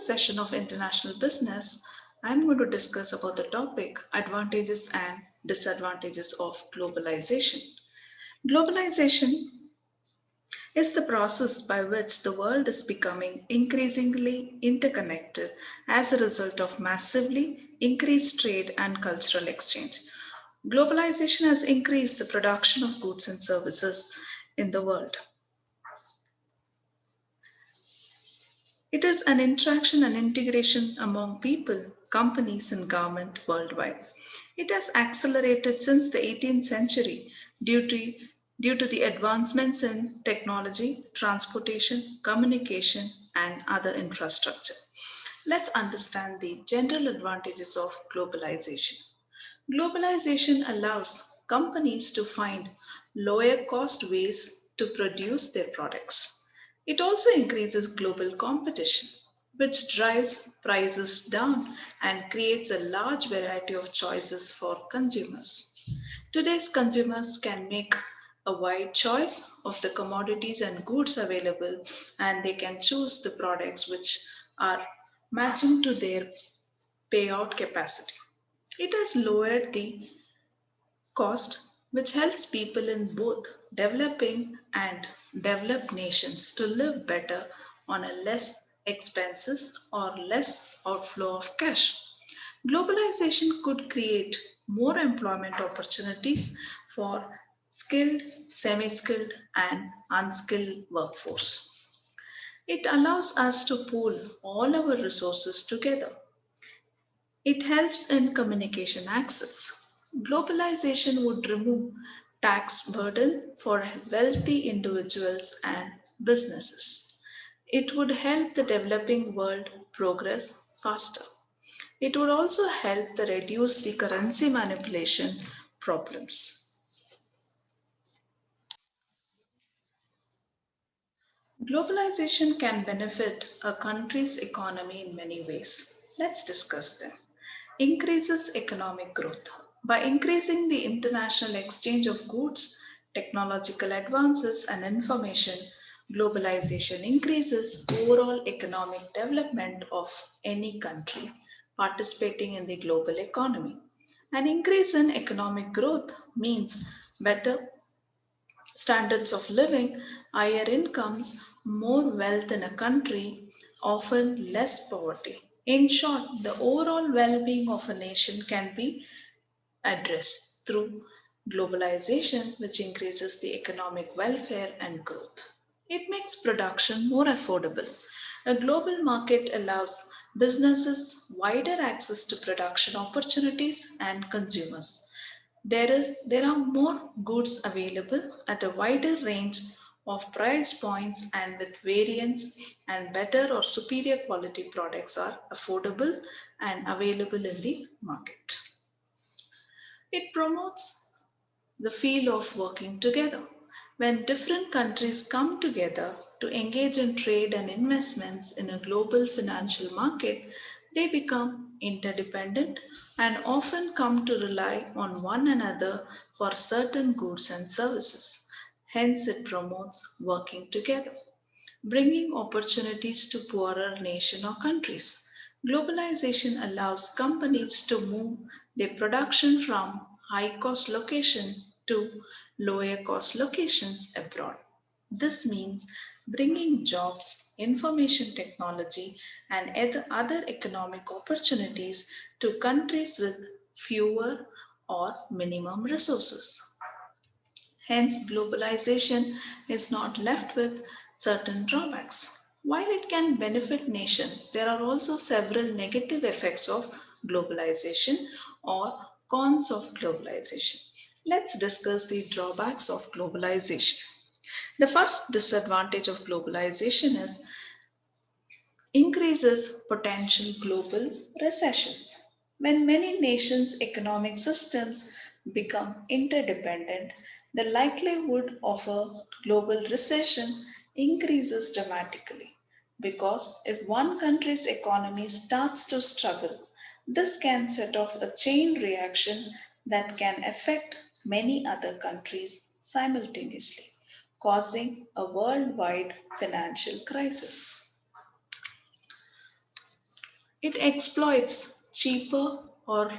this session of international business, I'm going to discuss about the topic advantages and disadvantages of globalization. Globalization is the process by which the world is becoming increasingly interconnected as a result of massively increased trade and cultural exchange. Globalization has increased the production of goods and services in the world. It is an interaction and integration among people, companies, and government worldwide. It has accelerated since the 18th century due to the advancements in technology, transportation, communication, and other infrastructure. Let's understand the general advantages of globalization. Globalization allows companies to find lower cost ways to produce their products. It also increases global competition, which drives prices down and creates a large variety of choices for consumers. Today's consumers can make a wide choice of the commodities and goods available, and they can choose the products which are matching to their payout capacity. It has lowered the cost, which helps people in both developing and developed nations to live better on a less expenses or less outflow of cash. Globalization could create more employment opportunities for skilled, semi skilled, and unskilled workforce. It allows us to pool all our resources together. It helps in communication access. Globalization would remove tax burden for wealthy individuals and businesses. It would help the developing world progress faster. It would also help to reduce the currency manipulation problems. Globalization can benefit a country's economy in many ways. Let's discuss them. Increases economic growth. By increasing the international exchange of goods, technological advances, and information, globalization increases overall economic development of any country participating in the global economy. An increase in economic growth means better standards of living, higher incomes, more wealth in a country, often less poverty. In short, the overall well being of a nation can be addressed through globalization, which increases the economic welfare and growth. It makes production more affordable. A global market allows businesses wider access to production opportunities and consumers. There are more goods available at a wider range of price points and with variants, and better or superior quality products are affordable and available in the market. It promotes the feel of working together. When different countries come together to engage in trade and investments in a global financial market, they become interdependent and often come to rely on one another for certain goods and services. Hence, it promotes working together, bringing opportunities to poorer nations or countries. Globalization allows companies to move their production from high cost location to lower cost locations abroad. This means bringing jobs, information technology, and other economic opportunities to countries with fewer or minimum resources. Hence, globalization is not left with certain drawbacks. While it can benefit nations, there are also several negative effects of globalization or cons of globalization. Let's discuss the drawbacks of globalization. The first disadvantage of globalization is increases potential global recessions. When many nations' economic systems become interdependent, the likelihood of a global recession increases dramatically. Because if one country's economy starts to struggle, this can set off a chain reaction that can affect many other countries simultaneously, causing a worldwide financial crisis. It exploits cheaper or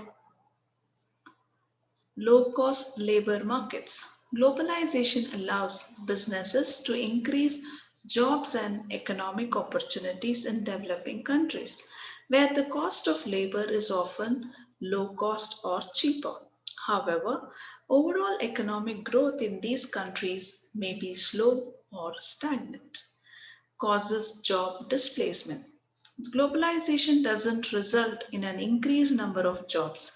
low cost labor markets. Globalization allows businesses to increase jobs and economic opportunities in developing countries, where the cost of labor is often low cost or cheaper. However, overall economic growth in these countries may be slow or stagnant, causes job displacement. Globalization doesn't result in an increased number of jobs.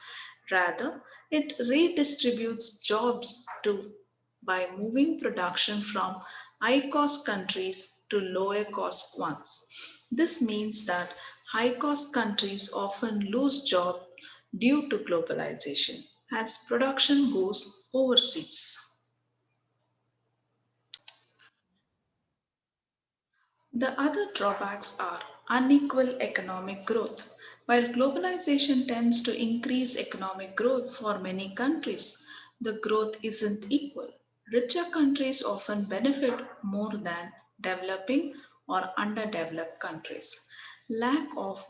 Rather, it redistributes jobs by moving production from high cost countries to lower cost ones. This means that high cost countries often lose jobs due to globalization as production goes overseas. The other drawbacks are unequal economic growth. While globalization tends to increase economic growth for many countries, the growth isn't equal. Richer countries often benefit more than developing or underdeveloped countries. Lack of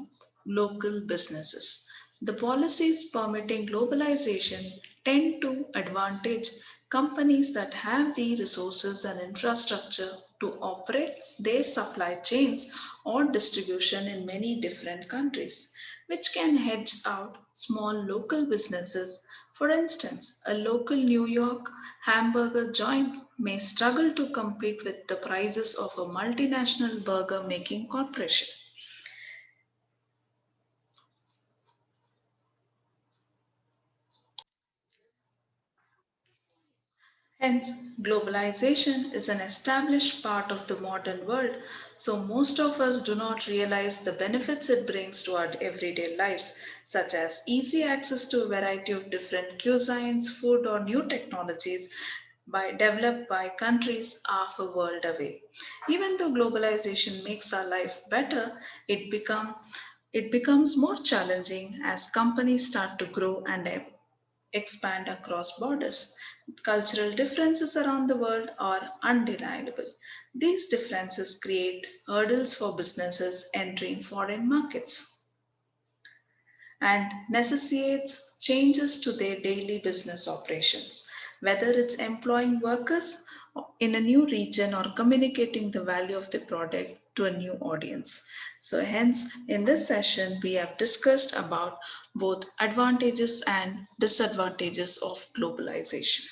local businesses. The policies permitting globalization tend to advantage companies that have the resources and infrastructure to operate their supply chains or distribution in many different countries, which can hedge out small local businesses. For instance, a local New York hamburger joint may struggle to compete with the prices of a multinational burger making corporation. Hence, globalization is an established part of the modern world, so most of us do not realize the benefits it brings to our everyday lives, such as easy access to a variety of different cuisines, food, or new technologies developed by countries half a world away. Even though globalization makes our life better, it becomes more challenging as companies start to grow and expand across borders. Cultural differences around the world are undeniable. These differences create hurdles for businesses entering foreign markets and necessitates changes to their daily business operations, whether it's employing workers in a new region or communicating the value of the product to a new audience. So hence in this session we have discussed about both advantages and disadvantages of globalization.